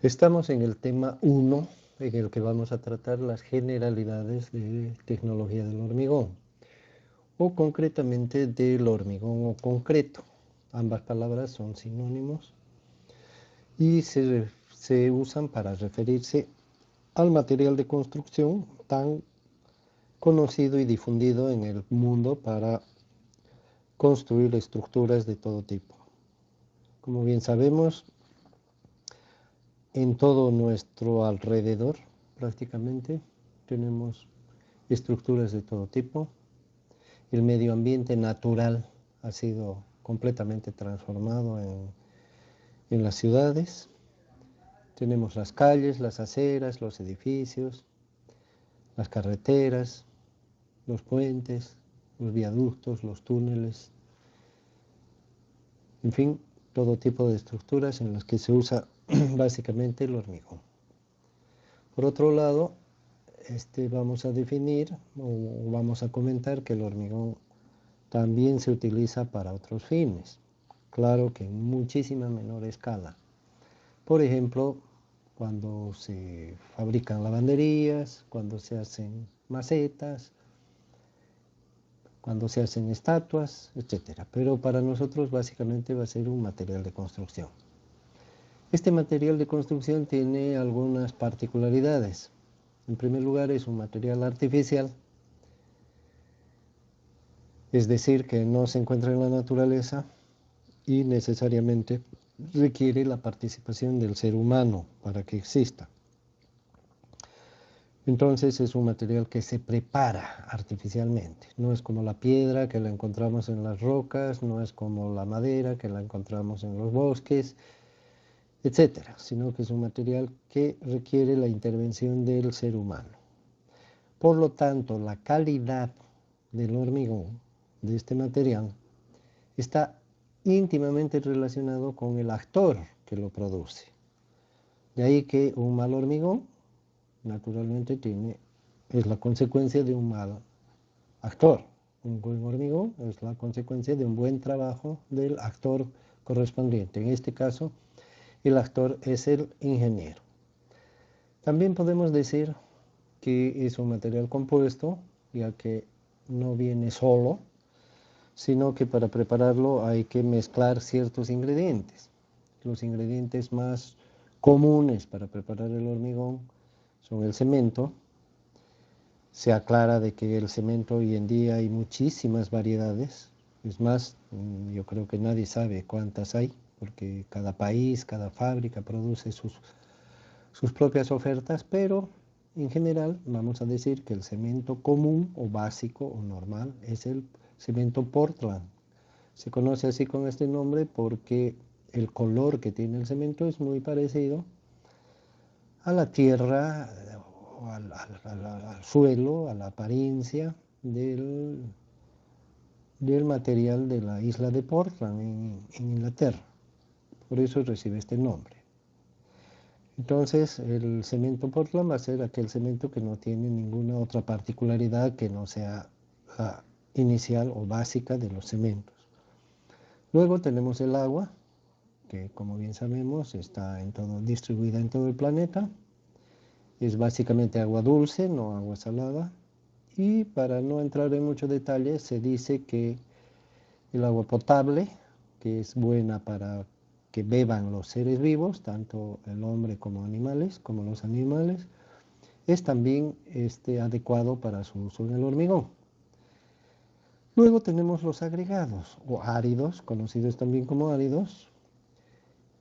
Estamos en el tema 1, en el que vamos a tratar las generalidades de tecnología del hormigón, o concretamente del hormigón o concreto. Ambas palabras son sinónimos y se usan para referirse al material de construcción tan conocido y difundido en el mundo para construir estructuras de todo tipo. Como bien sabemos, en todo nuestro alrededor prácticamente tenemos estructuras de todo tipo. El medio ambiente natural ha sido completamente transformado en las ciudades. Tenemos las calles, las aceras, los edificios, las carreteras, los puentes, los viaductos, los túneles, en fin, todo tipo de estructuras en las que se usa básicamente el hormigón. Por otro lado, vamos a definir o vamos a comentar que el hormigón también se utiliza para otros fines, claro que en muchísima menor escala. Por ejemplo, cuando se fabrican lavanderías, cuando se hacen macetas, cuando se hacen estatuas, etc. Pero para nosotros básicamente va a ser un material de construcción. Este material de construcción tiene algunas particularidades. En primer lugar, es un material artificial, es decir, que no se encuentra en la naturaleza y necesariamente requiere la participación del ser humano para que exista. Entonces es un material que se prepara artificialmente. No es como la piedra que la encontramos en las rocas, no es como la madera que la encontramos en los bosques, etcétera, sino que es un material que requiere la intervención del ser humano. Por lo tanto, la calidad del hormigón, de este material, está íntimamente relacionado con el actor que lo produce. De ahí que un mal hormigón, naturalmente, es la consecuencia de un mal actor. Un buen hormigón es la consecuencia de un buen trabajo del actor correspondiente. En este caso, el actor es el ingeniero. También podemos decir que es un material compuesto, ya que no viene solo, sino que para prepararlo hay que mezclar ciertos ingredientes. Los ingredientes más comunes para preparar el hormigón son el cemento. Se aclara de que el cemento hoy en día hay muchísimas variedades. Es más, yo creo que nadie sabe cuántas hay, porque cada país, cada fábrica produce sus propias ofertas, pero en general vamos a decir que el cemento común o básico o normal es el cemento Portland. Se conoce así con este nombre porque el color que tiene el cemento es muy parecido a la tierra, o al suelo, a la apariencia del material de la isla de Portland en Inglaterra. Por eso recibe este nombre. Entonces, el cemento Portland va a ser aquel cemento que no tiene ninguna otra particularidad que no sea la inicial o básica de los cementos. Luego tenemos el agua, que como bien sabemos está distribuida en todo el planeta. Es básicamente agua dulce, no agua salada. Y para no entrar en mucho detalle, se dice que el agua potable, que es buena para que beban los seres vivos, tanto el hombre como animales, como los animales, es también adecuado para su uso en el hormigón. Luego tenemos los agregados o áridos, conocidos también como áridos.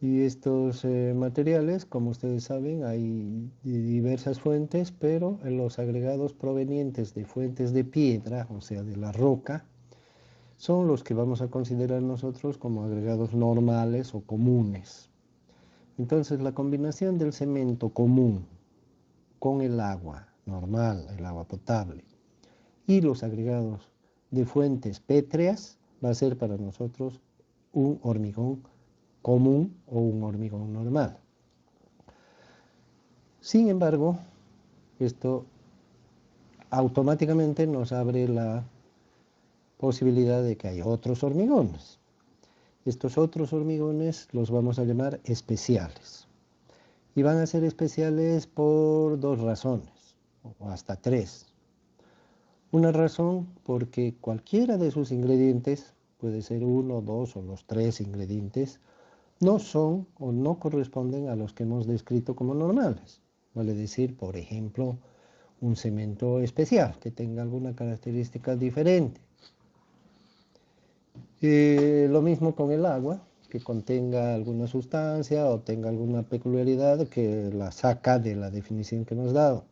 Y estos materiales, como ustedes saben, hay diversas fuentes, pero en los agregados provenientes de fuentes de piedra, o sea, de la roca, son los que vamos a considerar nosotros como agregados normales o comunes. Entonces, la combinación del cemento común con el agua normal, el agua potable, y los agregados de fuentes pétreas va a ser para nosotros un hormigón común o un hormigón normal. Sin embargo, esto automáticamente nos abre la posibilidad de que hay otros hormigones. Estos otros hormigones los vamos a llamar especiales. Y van a ser especiales por dos razones, o hasta tres. Una razón porque cualquiera de sus ingredientes, puede ser uno, dos o los tres ingredientes, no son o no corresponden a los que hemos descrito como normales. Vale decir, por ejemplo, un cemento especial que tenga alguna característica diferente. Lo mismo con el agua, que contenga alguna sustancia o tenga alguna peculiaridad que la saca de la definición que hemos dado.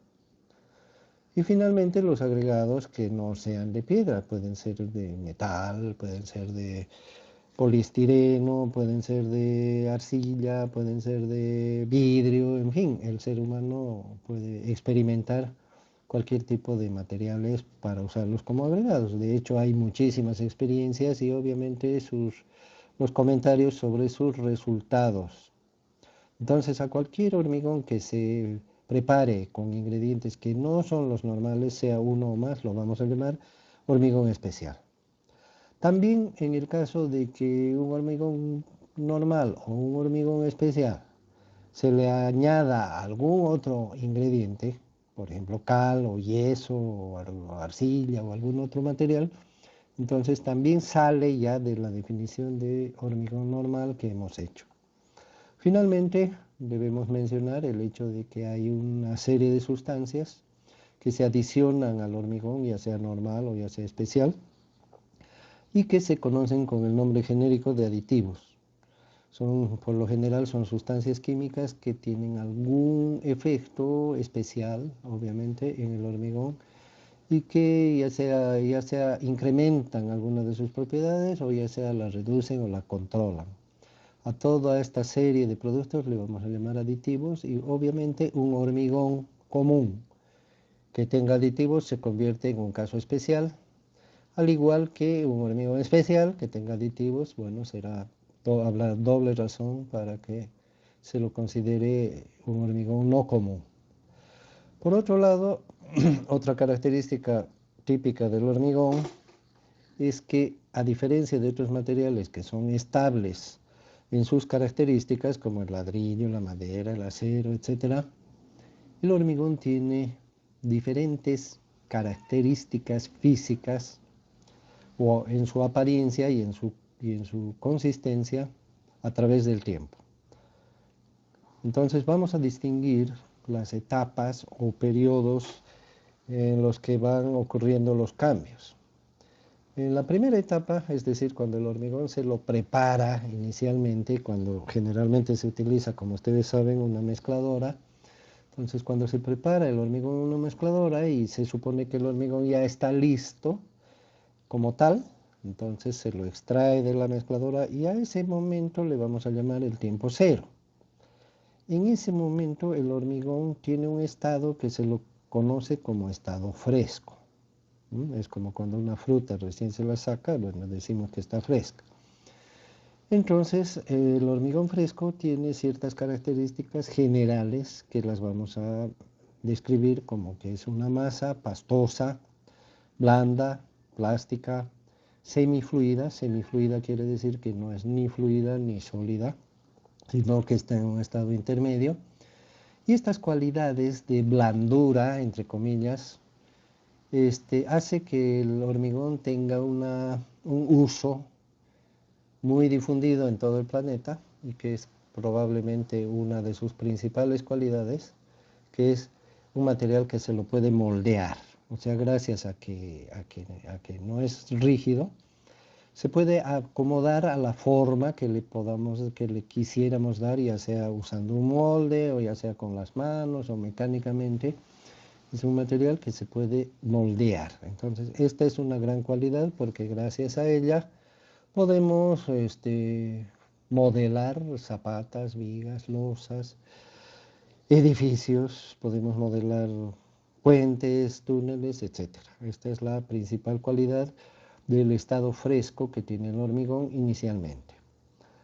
Y finalmente los agregados que no sean de piedra, pueden ser de metal, pueden ser de poliestireno, pueden ser de arcilla, pueden ser de vidrio, en fin, el ser humano puede experimentar cualquier tipo de materiales para usarlos como agregados. De hecho, hay muchísimas experiencias y obviamente los comentarios sobre sus resultados. Entonces, a cualquier hormigón que se prepare con ingredientes que no son los normales, sea uno o más, lo vamos a llamar hormigón especial. También en el caso de que un hormigón normal o un hormigón especial se le añada algún otro ingrediente, por ejemplo cal o yeso o arcilla o algún otro material, entonces también sale ya de la definición de hormigón normal que hemos hecho. Finalmente, debemos mencionar el hecho de que hay una serie de sustancias que se adicionan al hormigón, ya sea normal o ya sea especial, y que se conocen con el nombre genérico de aditivos. Por lo general son sustancias químicas que tienen algún efecto especial, obviamente, en el hormigón y que ya sea incrementan algunas de sus propiedades o ya sea la reducen o la controlan. A toda esta serie de productos le vamos a llamar aditivos y obviamente un hormigón común que tenga aditivos se convierte en un caso especial, al igual que un hormigón especial que tenga aditivos, bueno, habrá doble razón para que se lo considere un hormigón no común. Por otro lado, otra característica típica del hormigón es que, a diferencia de otros materiales que son estables en sus características, como el ladrillo, la madera, el acero, etc., el hormigón tiene diferentes características físicas o en su apariencia y en su consistencia a través del tiempo. Entonces vamos a distinguir las etapas o periodos en los que van ocurriendo los cambios. En la primera etapa, es decir, cuando el hormigón se lo prepara inicialmente, cuando generalmente se utiliza, como ustedes saben, una mezcladora. Entonces, cuando se prepara el hormigón en una mezcladora y se supone que el hormigón ya está listo como tal, entonces se lo extrae de la mezcladora y a ese momento le vamos a llamar el tiempo cero. En ese momento el hormigón tiene un estado que se lo conoce como estado fresco. Es como cuando una fruta recién se la saca, bueno, decimos que está fresca. Entonces, el hormigón fresco tiene ciertas características generales que las vamos a describir como que es una masa pastosa, blanda, plástica, semifluida. Semifluida quiere decir que no es ni fluida ni sólida, sino que está en un estado intermedio. Y estas cualidades de blandura, entre comillas, hace que el hormigón tenga un uso muy difundido en todo el planeta y que es probablemente una de sus principales cualidades, que es un material que se lo puede moldear. O sea, gracias a que no es rígido, se puede acomodar a la forma que le quisiéramos dar, ya sea usando un molde o ya sea con las manos o mecánicamente. Es un material que se puede moldear. Entonces, esta es una gran cualidad porque gracias a ella podemos modelar zapatas, vigas, losas, edificios, podemos modelar puentes, túneles, etc. Esta es la principal cualidad del estado fresco que tiene el hormigón inicialmente.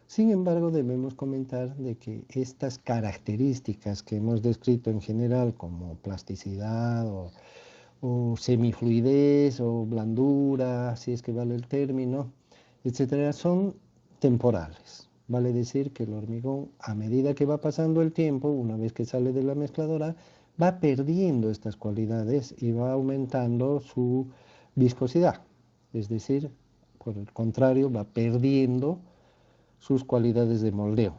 Sin embargo, debemos comentar de que estas características que hemos descrito en general como plasticidad o semifluidez o blandura, si es que vale el término, etcétera, son temporales. Vale decir que el hormigón, a medida que va pasando el tiempo, una vez que sale de la mezcladora, va perdiendo estas cualidades y va aumentando su viscosidad. Es decir, por el contrario, va perdiendo sus cualidades de moldeo.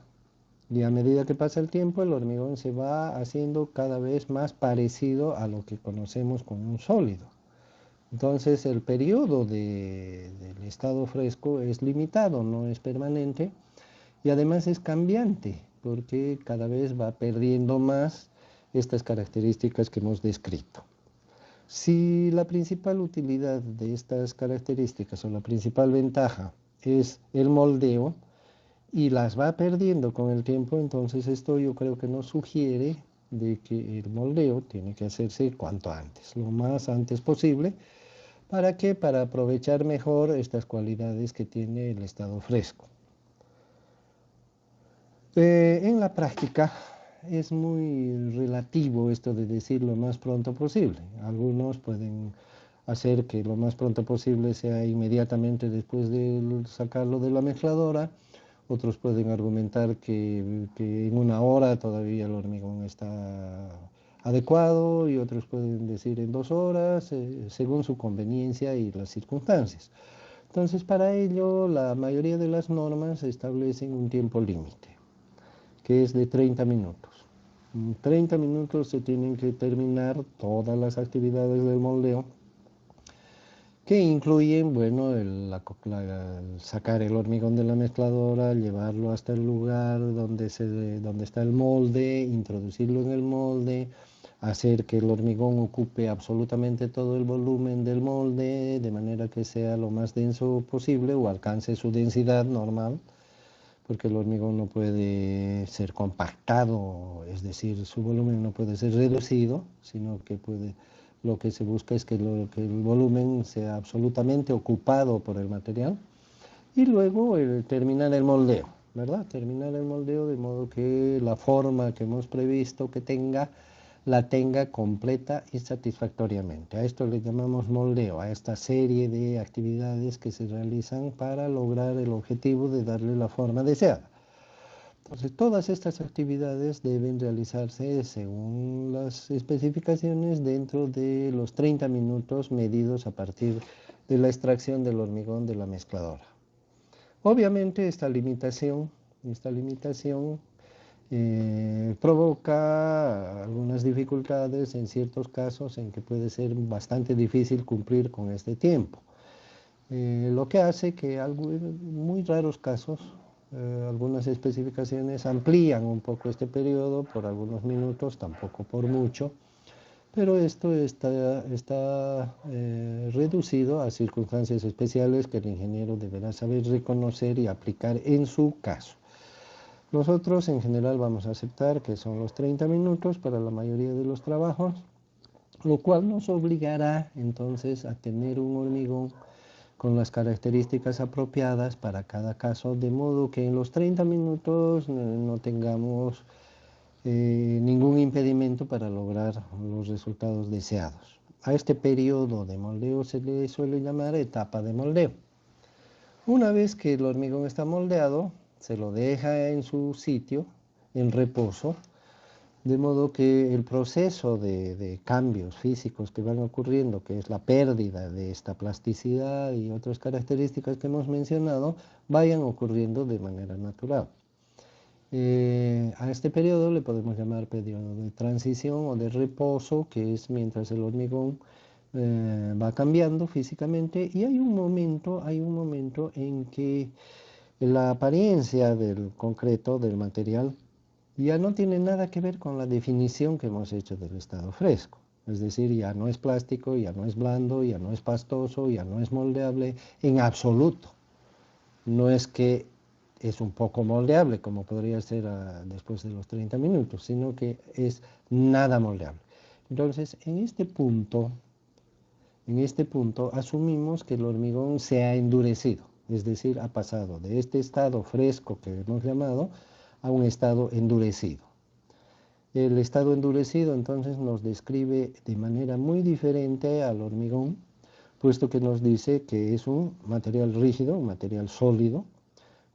Y a medida que pasa el tiempo, el hormigón se va haciendo cada vez más parecido a lo que conocemos como un sólido. Entonces, el periodo del estado fresco es limitado, no es permanente, y además es cambiante, porque cada vez va perdiendo más estas características que hemos descrito. Si la principal utilidad de estas características o la principal ventaja es el moldeo y las va perdiendo con el tiempo, entonces esto yo creo que nos sugiere de que el moldeo tiene que hacerse cuanto antes, lo más antes posible. ¿Para qué? Para aprovechar mejor estas cualidades que tiene el estado fresco. En la práctica es muy relativo esto de decir lo más pronto posible. Algunos pueden hacer que lo más pronto posible sea inmediatamente después de sacarlo de la mezcladora. Otros pueden argumentar que en una hora todavía el hormigón está adecuado, y otros pueden decir en 2 horas, según su conveniencia y las circunstancias. Entonces, para ello, la mayoría de las normas establecen un tiempo límite, que es de 30 minutos. En 30 minutos se tienen que terminar todas las actividades del moldeo, que incluyen, bueno, el sacar el hormigón de la mezcladora, llevarlo hasta el lugar donde está el molde, introducirlo en el molde, hacer que el hormigón ocupe absolutamente todo el volumen del molde, de manera que sea lo más denso posible o alcance su densidad normal, porque el hormigón no puede ser compactado, es decir, su volumen no puede ser reducido, sino que lo que se busca es que el volumen sea absolutamente ocupado por el material. Y luego terminar el moldeo, ¿verdad? Terminar el moldeo de modo que la forma que hemos previsto que tenga, la tenga completa y satisfactoriamente. A esto le llamamos moldeo, a esta serie de actividades que se realizan para lograr el objetivo de darle la forma deseada. Entonces, todas estas actividades deben realizarse según las especificaciones dentro de los 30 minutos medidos a partir de la extracción del hormigón de la mezcladora. Obviamente esta limitación provoca algunas dificultades en ciertos casos en que puede ser bastante difícil cumplir con este tiempo. Lo que hace que en muy raros casos algunas especificaciones amplían un poco este periodo por algunos minutos, tampoco por mucho, pero esto está reducido a circunstancias especiales que el ingeniero deberá saber reconocer y aplicar en su caso. Nosotros en general vamos a aceptar que son los 30 minutos para la mayoría de los trabajos, lo cual nos obligará entonces a tener un hormigón con las características apropiadas para cada caso, de modo que en los 30 minutos no tengamos ningún impedimento para lograr los resultados deseados. A este periodo de moldeo se le suele llamar etapa de moldeo. Una vez que el hormigón está moldeado, se lo deja en su sitio, en reposo, de modo que el proceso de cambios físicos que van ocurriendo, que es la pérdida de esta plasticidad y otras características que hemos mencionado, vayan ocurriendo de manera natural. A este periodo le podemos llamar periodo de transición o de reposo, que es mientras el hormigón va cambiando físicamente, y hay un momento en que la apariencia del concreto, del material, ya no tiene nada que ver con la definición que hemos hecho del estado fresco. Es decir, ya no es plástico, ya no es blando, ya no es pastoso, ya no es moldeable en absoluto. No es que es un poco moldeable, como podría ser después de los 30 minutos, sino que es nada moldeable. Entonces, en este punto asumimos que el hormigón se ha endurecido, es decir, ha pasado de este estado fresco que hemos llamado a un estado endurecido. El estado endurecido entonces nos describe de manera muy diferente al hormigón, puesto que nos dice que es un material rígido, un material sólido,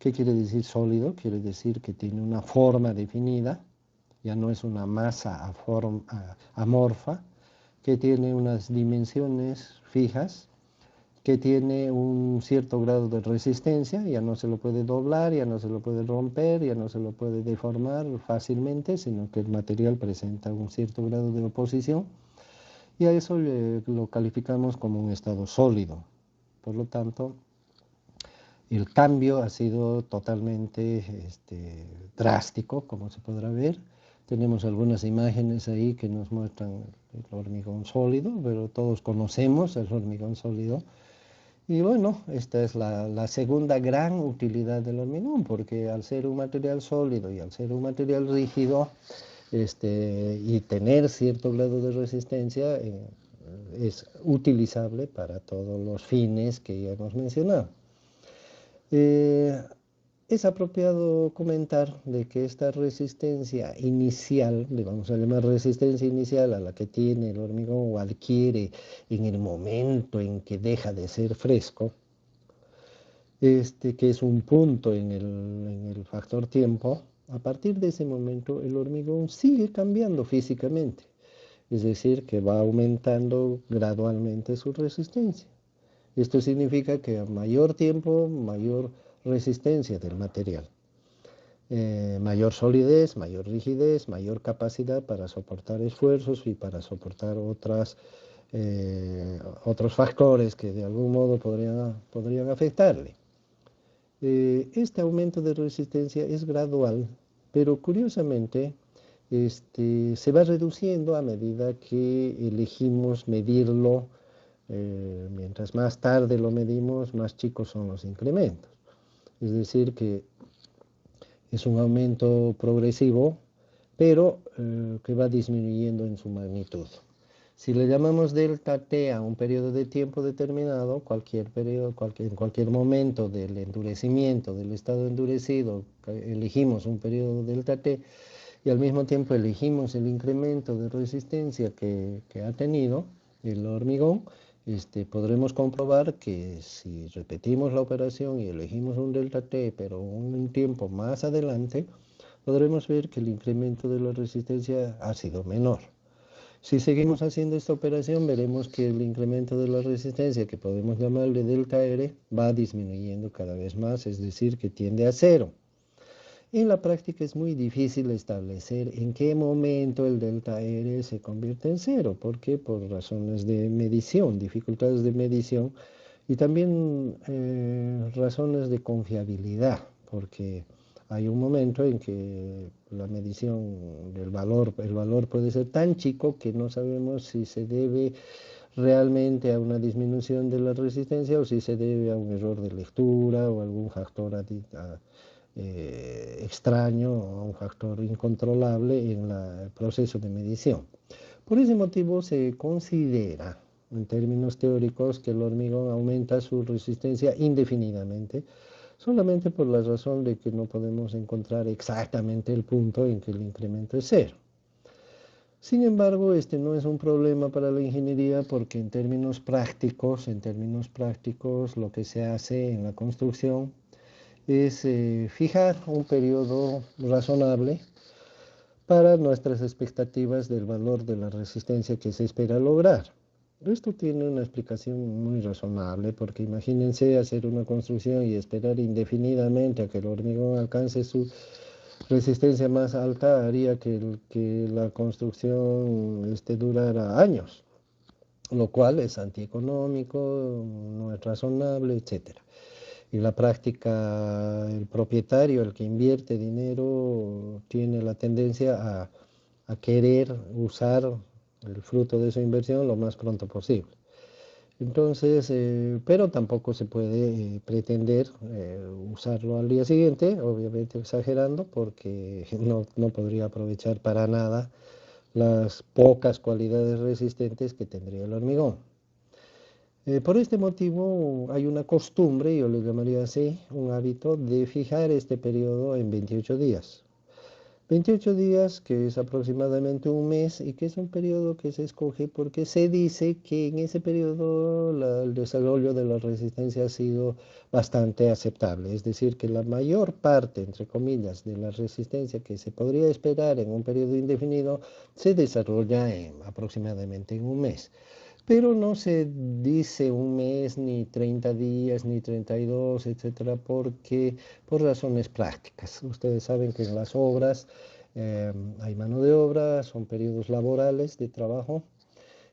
¿Qué quiere decir sólido? Quiere decir que tiene una forma definida, ya no es una masa amorfa, que tiene unas dimensiones fijas, que tiene un cierto grado de resistencia, ya no se lo puede doblar, ya no se lo puede romper, ya no se lo puede deformar fácilmente, sino que el material presenta un cierto grado de oposición, y a eso lo calificamos como un estado sólido. Por lo tanto, el cambio ha sido totalmente drástico, como se podrá ver. Tenemos algunas imágenes ahí que nos muestran el hormigón sólido, pero todos conocemos el hormigón sólido. Y bueno, esta es la segunda gran utilidad del hormigón, porque al ser un material sólido y al ser un material rígido, y tener cierto grado de resistencia, es utilizable para todos los fines que ya hemos mencionado. Es apropiado comentar de que esta resistencia inicial, le vamos a llamar resistencia inicial a la que tiene el hormigón o adquiere en el momento en que deja de ser fresco, que es un punto en el factor tiempo, a partir de ese momento el hormigón sigue cambiando físicamente, es decir, que va aumentando gradualmente su resistencia. Esto significa que a mayor tiempo, mayor resistencia del material, mayor solidez, mayor rigidez, mayor capacidad para soportar esfuerzos y para soportar otros factores que de algún modo podrían afectarle. Este aumento de resistencia es gradual, pero curiosamente se va reduciendo a medida que elegimos medirlo. Mientras más tarde lo medimos, más chicos son los incrementos. Es decir, que es un aumento progresivo, pero que va disminuyendo en su magnitud. Si le llamamos delta T a un periodo de tiempo determinado, en cualquier momento del endurecimiento, del estado endurecido, elegimos un periodo delta T y al mismo tiempo elegimos el incremento de resistencia que ha tenido el hormigón, podremos comprobar que si repetimos la operación y elegimos un delta T, pero un tiempo más adelante, podremos ver que el incremento de la resistencia ha sido menor. Si seguimos haciendo esta operación, veremos que el incremento de la resistencia, que podemos llamarle delta R, va disminuyendo cada vez más, es decir, que tiende a cero. En la práctica es muy difícil establecer en qué momento el delta R se convierte en cero. ¿Por qué? Por razones de medición, dificultades de medición y también razones de confiabilidad, porque hay un momento en que la medición del valor, el valor puede ser tan chico que no sabemos si se debe realmente a una disminución de la resistencia o si se debe a un error de lectura o algún factor extraño o un factor incontrolable en el proceso de medición. Por ese motivo se considera, en términos teóricos, que el hormigón aumenta su resistencia indefinidamente, solamente por la razón de que no podemos encontrar exactamente el punto en que el incremento es cero. Sin embargo, este no es un problema para la ingeniería porque en términos prácticos, lo que se hace en la construcción es fijar un periodo razonable para nuestras expectativas del valor de la resistencia que se espera lograr. Esto tiene una explicación muy razonable porque imagínense hacer una construcción y esperar indefinidamente a que el hormigón alcance su resistencia más alta haría que la construcción durara años, lo cual es antieconómico, no es razonable, etc. En la práctica, el propietario, el que invierte dinero, tiene la tendencia a querer usar el fruto de su inversión lo más pronto posible. Entonces, pero tampoco se puede pretender usarlo al día siguiente, obviamente exagerando, porque no podría aprovechar para nada las pocas cualidades resistentes que tendría el hormigón. Por este motivo hay una costumbre, yo le llamaría así, un hábito de fijar este periodo en 28 días. 28 días, que es aproximadamente un mes y que es un periodo que se escoge porque se dice que en ese periodo el desarrollo de la resistencia ha sido bastante aceptable. Es decir, que la mayor parte, entre comillas, de la resistencia que se podría esperar en un periodo indefinido se desarrolla aproximadamente en un mes. Pero no se dice un mes, ni 30 días, ni 32, etcétera, porque por razones prácticas. Ustedes saben que en las obras hay mano de obra, son periodos laborales de trabajo.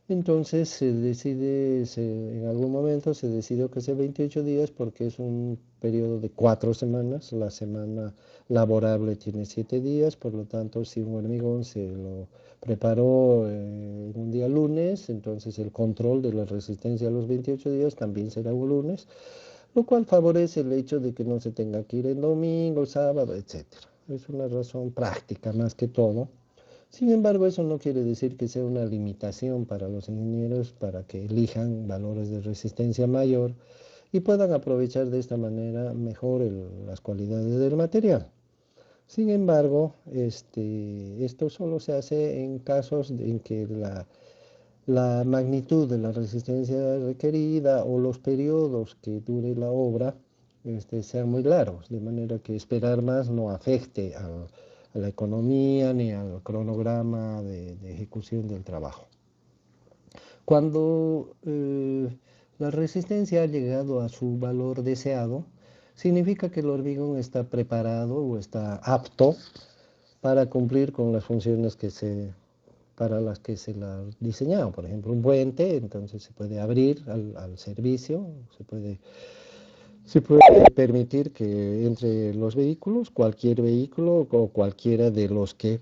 Entonces en algún momento se decidió que sea 28 días porque es un periodo de 4 semanas. La semana laborable tiene 7 días, por lo tanto, si un hormigón se lo preparó en un día lunes, entonces el control de la resistencia a los 28 días también será un lunes, lo cual favorece el hecho de que no se tenga que ir en domingo, sábado, etcétera. Es una razón práctica más que todo. Sin embargo, eso no quiere decir que sea una limitación para los ingenieros para que elijan valores de resistencia mayor y puedan aprovechar de esta manera mejor las cualidades del material. Sin embargo, esto solo se hace en casos en que la magnitud de la resistencia requerida o los periodos que dure la obra sean muy largos, de manera que esperar más no afecte a la economía ni al cronograma de ejecución del trabajo. Cuando la resistencia ha llegado a su valor deseado, significa que el hormigón está preparado o está apto para cumplir con las funciones para las que se la ha diseñado. Por ejemplo, un puente, entonces se puede abrir al servicio, se puede permitir que entre los vehículos, cualquier vehículo o cualquiera de los que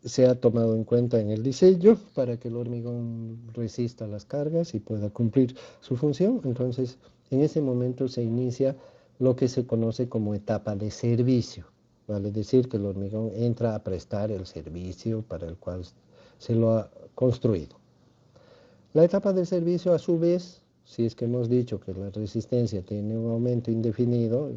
se ha tomado en cuenta en el diseño para que el hormigón resista las cargas y pueda cumplir su función. Entonces, en ese momento se inicia lo que se conoce como etapa de servicio. Vale decir que el hormigón entra a prestar el servicio para el cual se lo ha construido. La etapa de servicio, a su vez, si es que hemos dicho que la resistencia tiene un aumento indefinido,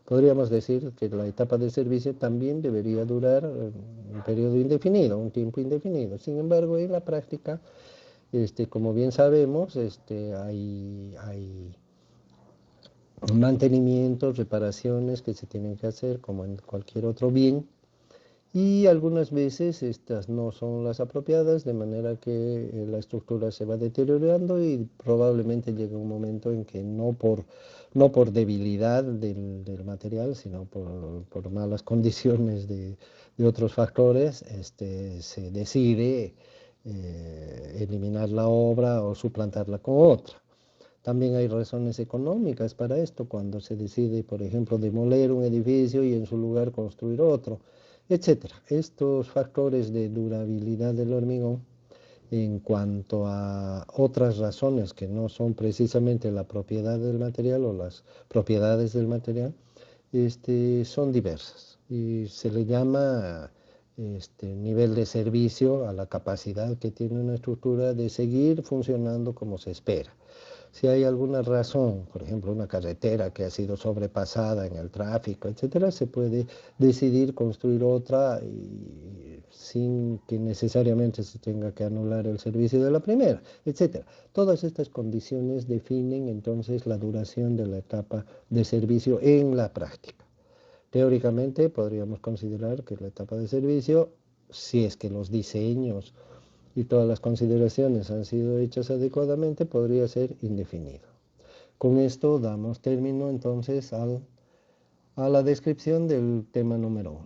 podríamos decir que la etapa de servicio también debería durar un periodo indefinido, un tiempo indefinido. Sin embargo, en la práctica, como bien sabemos, hay mantenimientos, reparaciones que se tienen que hacer como en cualquier otro bien, y algunas veces estas no son las apropiadas, de manera que la estructura se va deteriorando y probablemente llegue un momento en que no por debilidad del material, sino por malas condiciones de otros factores, se decide eliminar la obra o suplantarla con otra. También hay razones económicas para esto, cuando se decide, por ejemplo, demoler un edificio y en su lugar construir otro, etcétera. Estos factores de durabilidad del hormigón, en cuanto a otras razones que no son precisamente la propiedad del material o las propiedades del material, son diversas y se le llama nivel de servicio a la capacidad que tiene una estructura de seguir funcionando como se espera. Si hay alguna razón, por ejemplo, una carretera que ha sido sobrepasada en el tráfico, etcétera, se puede decidir construir otra sin que necesariamente se tenga que anular el servicio de la primera, etcétera. Todas estas condiciones definen entonces la duración de la etapa de servicio en la práctica. Teóricamente podríamos considerar que la etapa de servicio, si es que los diseños y todas las consideraciones han sido hechas adecuadamente, podría ser indefinido. Con esto damos término entonces a la descripción del tema número 1.